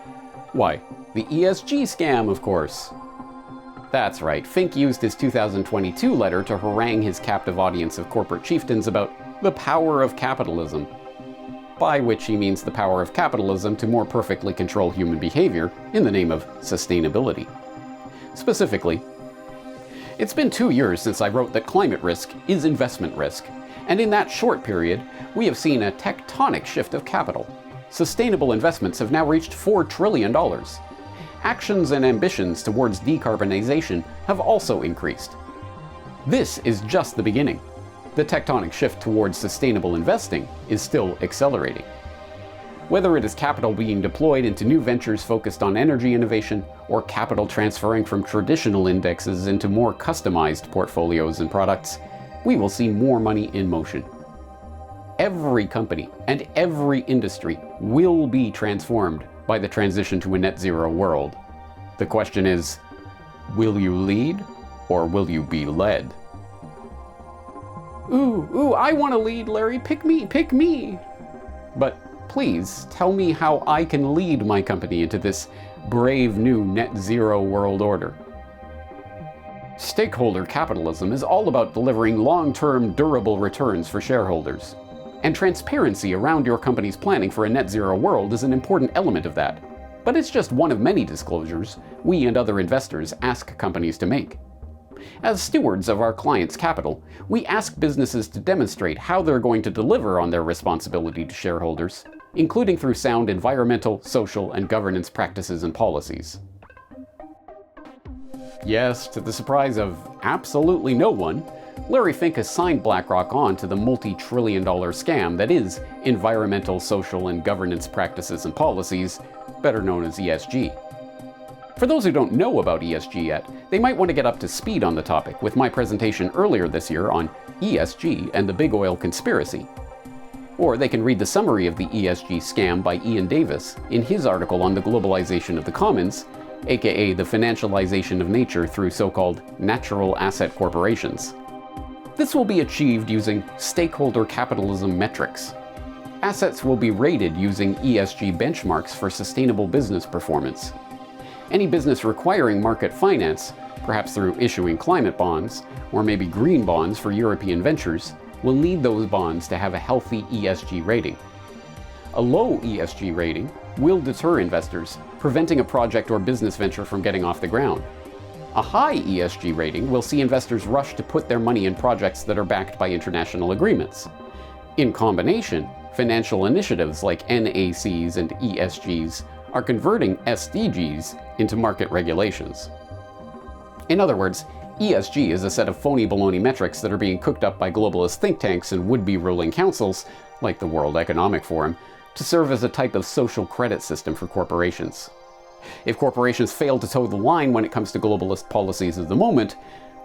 Why, the ESG scam, of course. That's right, Fink used his 2022 letter to harangue his captive audience of corporate chieftains about the power of capitalism. By which he means the power of capitalism to more perfectly control human behavior in the name of sustainability. Specifically, it's been 2 years since I wrote that climate risk is investment risk, and in that short period, we have seen a tectonic shift of capital. Sustainable investments have now reached $4 trillion. Actions and ambitions towards decarbonization have also increased. This is just the beginning. The tectonic shift towards sustainable investing is still accelerating. Whether it is capital being deployed into new ventures focused on energy innovation, or capital transferring from traditional indexes into more customized portfolios and products, we will see more money in motion. Every company and every industry will be transformed by the transition to a net zero world. The question is, will you lead or will you be led? Ooh, I want to lead, Larry. Pick me. But please tell me how I can lead my company into this brave new net zero world order. Stakeholder capitalism is all about delivering long-term, durable returns for shareholders. And transparency around your company's planning for a net zero world is an important element of that. But it's just one of many disclosures we and other investors ask companies to make. As stewards of our clients' capital, we ask businesses to demonstrate how they're going to deliver on their responsibility to shareholders, including through sound environmental, social, and governance practices and policies. Yes, to the surprise of absolutely no one, Larry Fink has signed BlackRock on to the multi-trillion-dollar scam that is environmental, social, and governance practices and policies, better known as ESG. For those who don't know about ESG yet, they might want to get up to speed on the topic with my presentation earlier this year on ESG and the Big Oil Conspiracy. Or they can read the summary of the ESG scam by Ian Davis in his article on the globalization of the commons, aka the financialization of nature through so-called natural asset corporations. This will be achieved using stakeholder capitalism metrics. Assets will be rated using ESG benchmarks for sustainable business performance. Any business requiring market finance, perhaps through issuing climate bonds, or maybe green bonds for European ventures, will need those bonds to have a healthy ESG rating. A low ESG rating will deter investors, preventing a project or business venture from getting off the ground. A high ESG rating will see investors rush to put their money in projects that are backed by international agreements. In combination, financial initiatives like NACs and ESGs are converting SDGs into market regulations. In other words, ESG is a set of phony baloney metrics that are being cooked up by globalist think tanks and would-be ruling councils, like the World Economic Forum, to serve as a type of social credit system for corporations. If corporations fail to toe the line when it comes to globalist policies of the moment,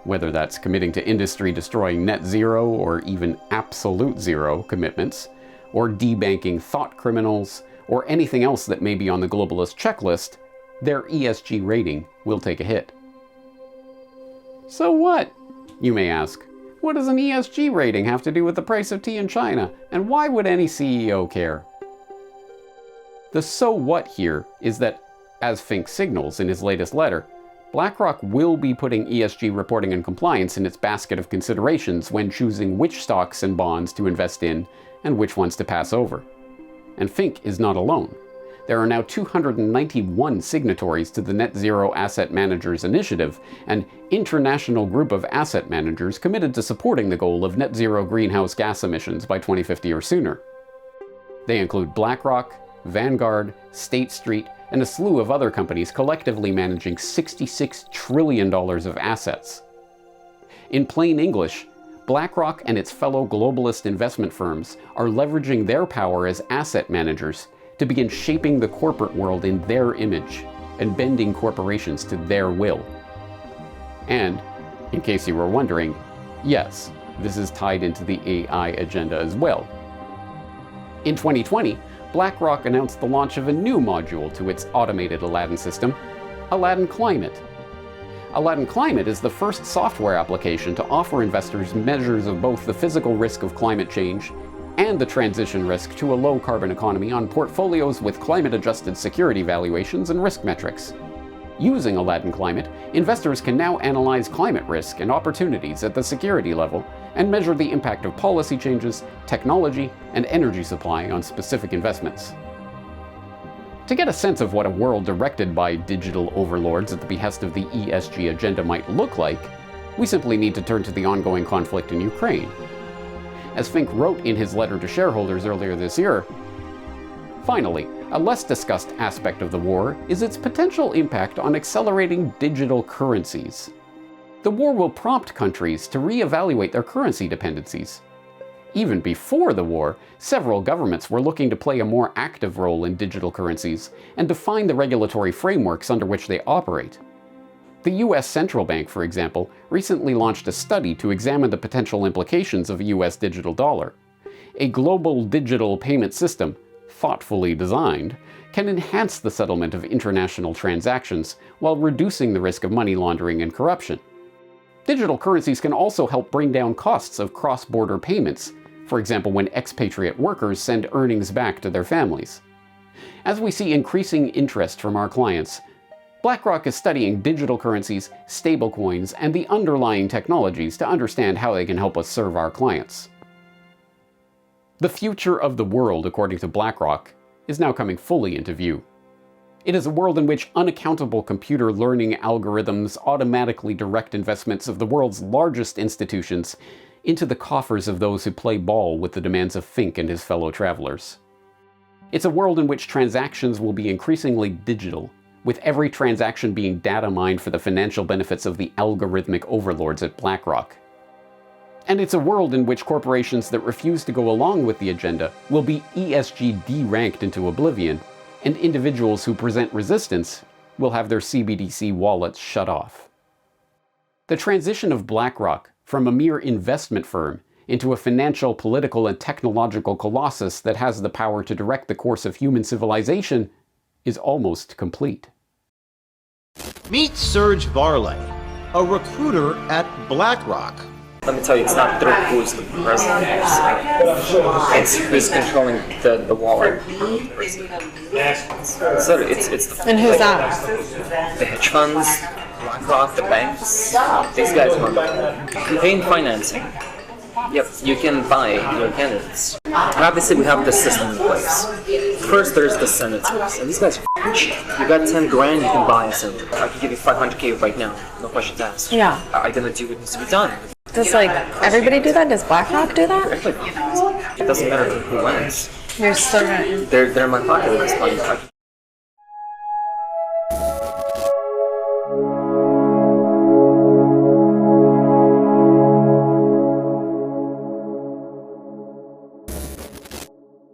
whether that's committing to industry-destroying net zero or even absolute zero commitments, or debanking thought criminals, or anything else that may be on the globalist checklist, their ESG rating will take a hit. So what? You may ask. What does an ESG rating have to do with the price of tea in China, and why would any CEO care? The so what here is that, as Fink signals in his latest letter, BlackRock will be putting ESG reporting and compliance in its basket of considerations when choosing which stocks and bonds to invest in and which ones to pass over. And Fink is not alone. There are now 291 signatories to the Net Zero Asset Managers Initiative, an international group of asset managers committed to supporting the goal of net zero greenhouse gas emissions by 2050 or sooner. They include BlackRock, Vanguard, State Street, and a slew of other companies collectively managing $66 trillion of assets. In plain English, BlackRock and its fellow globalist investment firms are leveraging their power as asset managers to begin shaping the corporate world in their image and bending corporations to their will. And, in case you were wondering, yes, this is tied into the AI agenda as well. In 2020, BlackRock announced the launch of a new module to its automated Aladdin system, Aladdin Climate. Aladdin Climate is the first software application to offer investors measures of both the physical risk of climate change and the transition risk to a low-carbon economy on portfolios with climate-adjusted security valuations and risk metrics. Using Aladdin Climate, investors can now analyze climate risk and opportunities at the security level and measure the impact of policy changes, technology, and energy supply on specific investments. To get a sense of what a world directed by digital overlords at the behest of the ESG agenda might look like, we simply need to turn to the ongoing conflict in Ukraine. As Fink wrote in his letter to shareholders earlier this year, finally, a less discussed aspect of the war is its potential impact on accelerating digital currencies. The war will prompt countries to reevaluate their currency dependencies. Even before the war, several governments were looking to play a more active role in digital currencies and define the regulatory frameworks under which they operate. The US Central Bank, for example, recently launched a study to examine the potential implications of a US digital dollar. A global digital payment system, thoughtfully designed, can enhance the settlement of international transactions while reducing the risk of money laundering and corruption. Digital currencies can also help bring down costs of cross-border payments, for example when expatriate workers send earnings back to their families. As we see increasing interest from our clients, BlackRock is studying digital currencies, stablecoins, and the underlying technologies to understand how they can help us serve our clients. The future of the world, according to BlackRock, is now coming fully into view. It is a world in which unaccountable computer learning algorithms automatically direct investments of the world's largest institutions into the coffers of those who play ball with the demands of Fink and his fellow travelers. It's a world in which transactions will be increasingly digital, with every transaction being data mined for the financial benefits of the algorithmic overlords at BlackRock. And it's a world in which corporations that refuse to go along with the agenda will be ESG de-ranked into oblivion, and individuals who present resistance will have their CBDC wallets shut off. The transition of BlackRock from a mere investment firm into a financial, political, and technological colossus that has the power to direct the course of human civilization is almost complete. Meet Serge Varley, a recruiter at BlackRock. Let me tell you, it's not through who's the president. It's who's controlling the wallet. So it's the, and who's that? The hedge funds, BlackRock, the banks. These guys run campaign financing. Yep, you can buy your candidates. Obviously, we have the system in place. First, there's the senators, and these guys are cheap. You got 10 grand, you can buy a senator. I can give you 500K right now, no questions asked. Yeah. I'm gonna do what needs to be done. Does everybody do that? Does BlackRock do that? It doesn't matter who wins. You're still right. They're in my pocket at this point.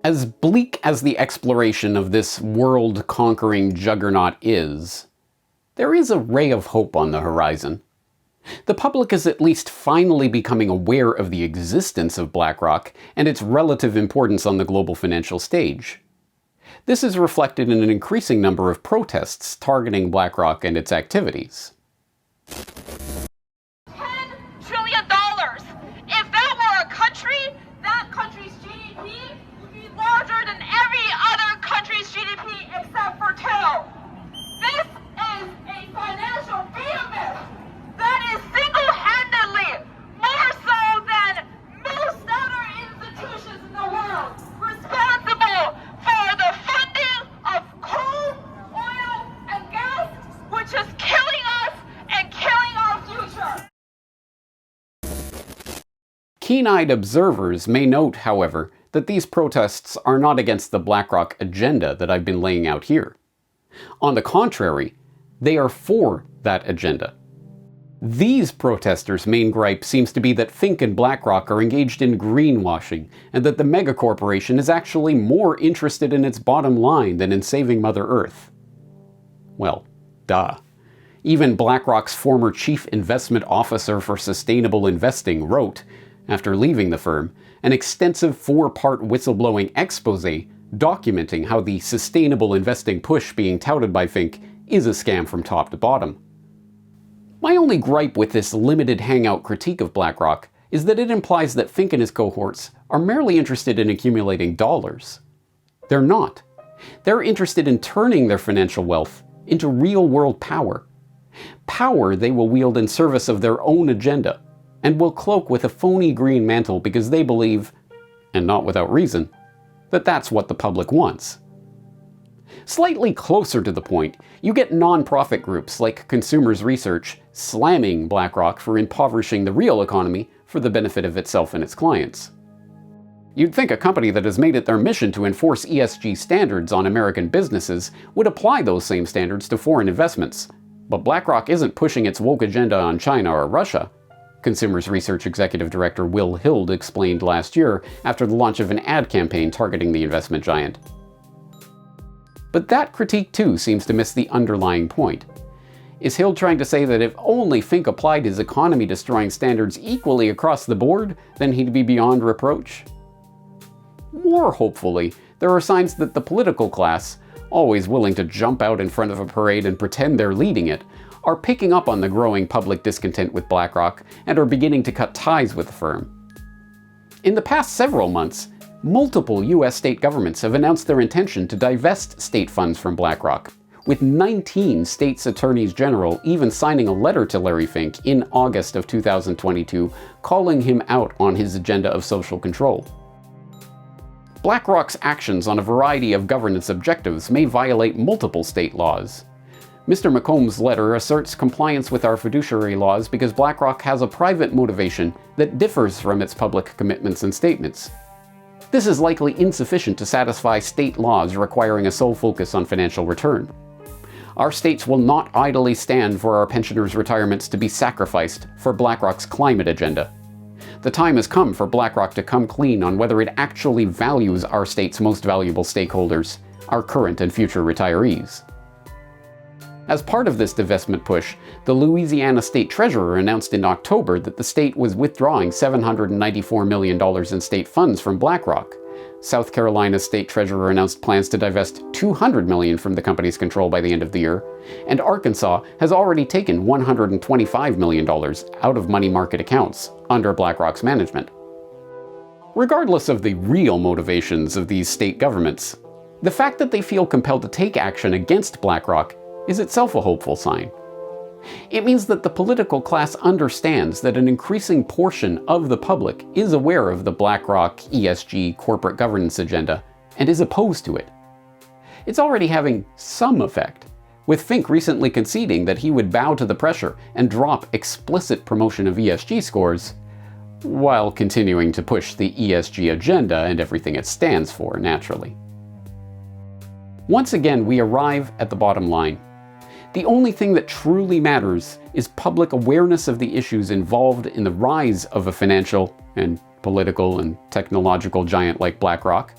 As bleak as the exploration of this world-conquering juggernaut is, there is a ray of hope on the horizon. The public is at least finally becoming aware of the existence of BlackRock and its relative importance on the global financial stage. This is reflected in an increasing number of protests targeting BlackRock and its activities. $10 trillion! If that were a country, that country's GDP would be larger than every other country's GDP except for 2. This is a financial behemoth that is single-handedly, more so than most other institutions in the world, responsible for the funding of coal, oil, and gas, which is killing us and killing our future. Keen-eyed observers may note, however, that these protests are not against the BlackRock agenda that I've been laying out here. On the contrary, they are for that agenda. These protesters' main gripe seems to be that Fink and BlackRock are engaged in greenwashing, and that the megacorporation is actually more interested in its bottom line than in saving Mother Earth. Well, duh. Even BlackRock's former chief investment officer for sustainable investing wrote, after leaving the firm, an extensive 4-part whistleblowing exposé documenting how the sustainable investing push being touted by Fink is a scam from top to bottom. My only gripe with this limited hangout critique of BlackRock is that it implies that Fink and his cohorts are merely interested in accumulating dollars. They're not. They're interested in turning their financial wealth into real-world power. Power they will wield in service of their own agenda, and will cloak with a phony green mantle because they believe, and not without reason, that that's what the public wants. Slightly closer to the point, you get non-profit groups like Consumers Research slamming BlackRock for impoverishing the real economy for the benefit of itself and its clients. You'd think a company that has made it their mission to enforce ESG standards on American businesses would apply those same standards to foreign investments, but BlackRock isn't pushing its woke agenda on China or Russia, Consumers Research Executive Director Will Hild explained last year after the launch of an ad campaign targeting the investment giant. But that critique too seems to miss the underlying point. Is Hild trying to say that if only Fink applied his economy-destroying standards equally across the board, then he'd be beyond reproach? More hopefully, there are signs that the political class, always willing to jump out in front of a parade and pretend they're leading it, are picking up on the growing public discontent with BlackRock and are beginning to cut ties with the firm. In the past several months, multiple US state governments have announced their intention to divest state funds from BlackRock, with 19 states' attorneys general even signing a letter to Larry Fink in August of 2022 calling him out on his agenda of social control. BlackRock's actions on a variety of governance objectives may violate multiple state laws. Mr. McComb's letter asserts compliance with our fiduciary laws because BlackRock has a private motivation that differs from its public commitments and statements. This is likely insufficient to satisfy state laws requiring a sole focus on financial return. Our states will not idly stand for our pensioners' retirements to be sacrificed for BlackRock's climate agenda. The time has come for BlackRock to come clean on whether it actually values our state's most valuable stakeholders, our current and future retirees. As part of this divestment push, the Louisiana State Treasurer announced in October that the state was withdrawing $794 million in state funds from BlackRock. South Carolina's State Treasurer announced plans to divest $200 million from the company's control by the end of the year, and Arkansas has already taken $125 million out of money market accounts under BlackRock's management. Regardless of the real motivations of these state governments, the fact that they feel compelled to take action against BlackRock is itself a hopeful sign. It means that the political class understands that an increasing portion of the public is aware of the BlackRock ESG corporate governance agenda and is opposed to it. It's already having some effect, with Fink recently conceding that he would bow to the pressure and drop explicit promotion of ESG scores, while continuing to push the ESG agenda and everything it stands for, naturally. Once again, we arrive at the bottom line. The only thing that truly matters is public awareness of the issues involved in the rise of a financial and political and technological giant like BlackRock,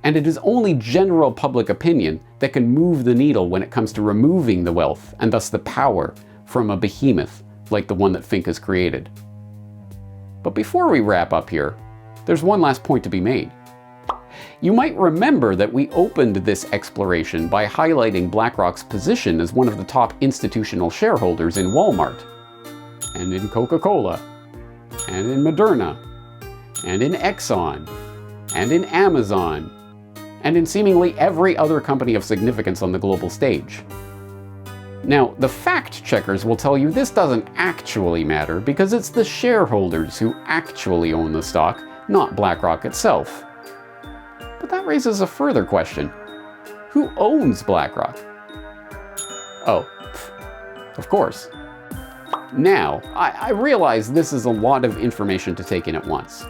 and it is only general public opinion that can move the needle when it comes to removing the wealth and thus the power from a behemoth like the one that Fink has created. But before we wrap up here, there's one last point to be made. You might remember that we opened this exploration by highlighting BlackRock's position as one of the top institutional shareholders in Walmart, and in Coca-Cola, and in Moderna, and in Exxon, and in Amazon, and in seemingly every other company of significance on the global stage. Now, the fact checkers will tell you this doesn't actually matter because it's the shareholders who actually own the stock, not BlackRock itself. But that raises a further question. Who owns BlackRock? Oh, of course. Now, I realize this is a lot of information to take in at once.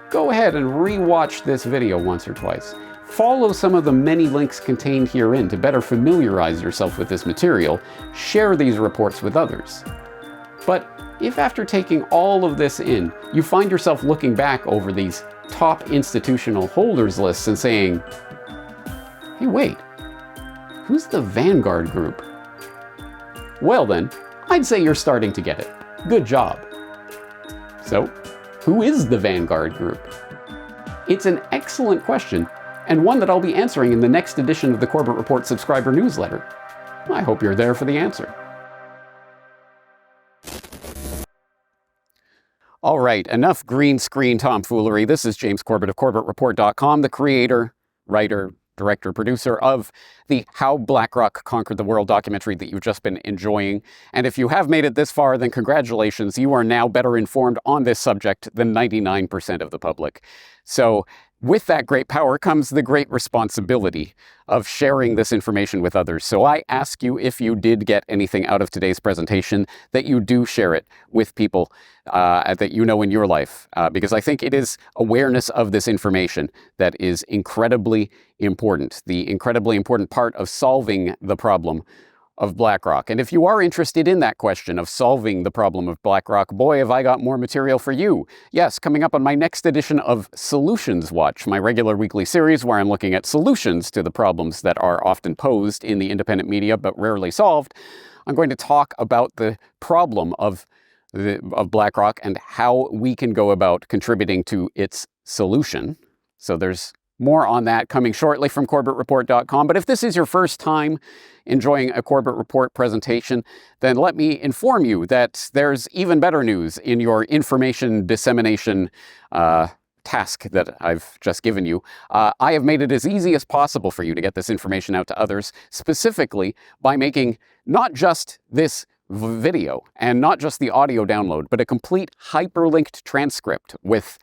Go ahead and re-watch this video once or twice. Follow some of the many links contained herein to better familiarize yourself with this material. Share these reports with others. But if after taking all of this in, you find yourself looking back over these top institutional holders lists and saying, hey, wait, who's the Vanguard Group? Well then, I'd say you're starting to get it. Good job. So, who is the Vanguard Group? It's an excellent question, and one that I'll be answering in the next edition of the Corbett Report subscriber newsletter. I hope you're there for the answer. All right, enough green screen tomfoolery. This is James Corbett of CorbettReport.com, the creator, writer, director, producer of the How Blackrock Conquered the World documentary that you've just been enjoying. And if you have made it this far, then congratulations. You are now better informed on this subject than 99% of the public. So with that great power comes the great responsibility of sharing this information with others. So I ask you, if you did get anything out of today's presentation, that you do share it with people that you know in your life, because I think it is awareness of this information that is incredibly important, the incredibly important part of solving the problem of BlackRock. And if you are interested in that question of solving the problem of BlackRock, boy, have I got more material for you. Yes, coming up on my next edition of Solutions Watch, my regular weekly series where I'm looking at solutions to the problems that are often posed in the independent media but rarely solved, I'm going to talk about the problem of BlackRock and how we can go about contributing to its solution. So there's more on that coming shortly from CorbettReport.com. But if this is your first time enjoying a Corbett Report presentation, then let me inform you that there's even better news in your information dissemination task that I've just given you. I have made it as easy as possible for you to get this information out to others, specifically by making not just this video and not just the audio download, but a complete hyperlinked transcript with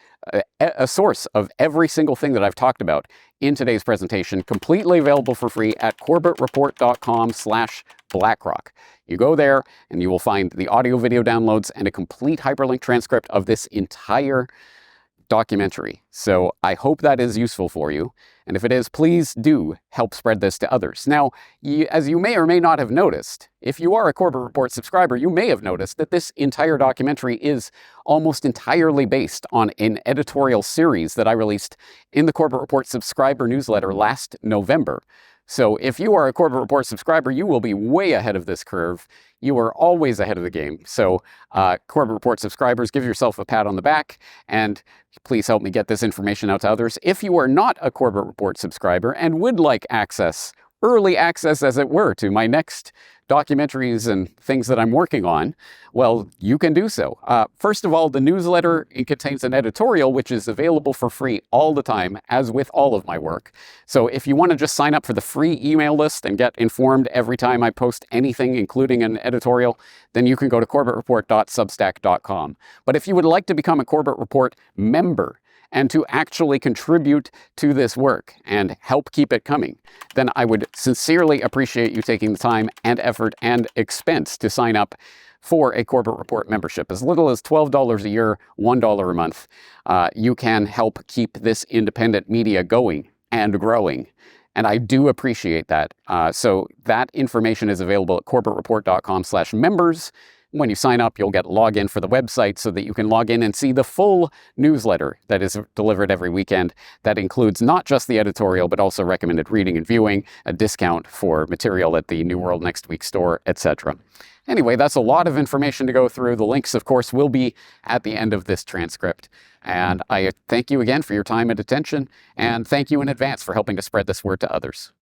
a source of every single thing that I've talked about in today's presentation, completely available for free at corbettreport.com/BlackRock. You go there and you will find the audio video downloads and a complete hyperlink transcript of this entire documentary. So I hope that is useful for you. And if it is, please do help spread this to others. Now, as you may or may not have noticed, if you are a Corbett Report subscriber, you may have noticed that this entire documentary is almost entirely based on an editorial series that I released in the Corbett Report subscriber newsletter last November. So if you are a Corbett Report subscriber, you will be way ahead of this curve. You are always ahead of the game. So Corbett Report subscribers, give yourself a pat on the back and please help me get this information out to others. If you are not a Corbett Report subscriber and would like access, early access as it were, to my next documentaries and things that I'm working on, well, you can do so. First of all, the newsletter, it contains an editorial which is available for free all the time, as with all of my work. So if you want to just sign up for the free email list and get informed every time I post anything, including an editorial, then you can go to corbettreport.substack.com. But if you would like to become a Corbett Report member, and to actually contribute to this work and help keep it coming, then I would sincerely appreciate you taking the time and effort and expense to sign up for a Corbett Report membership. As little as $12 a year, $1 a month, you can help keep this independent media going and growing. And I do appreciate that. So that information is available at corbettreport.com/members. When you sign up, you'll get login for the website so that you can log in and see the full newsletter that is delivered every weekend. That includes not just the editorial, but also recommended reading and viewing, a discount for material at the New World Next Week store, etc. Anyway, that's a lot of information to go through. The links, of course, will be at the end of this transcript. And I thank you again for your time and attention, and thank you in advance for helping to spread this word to others.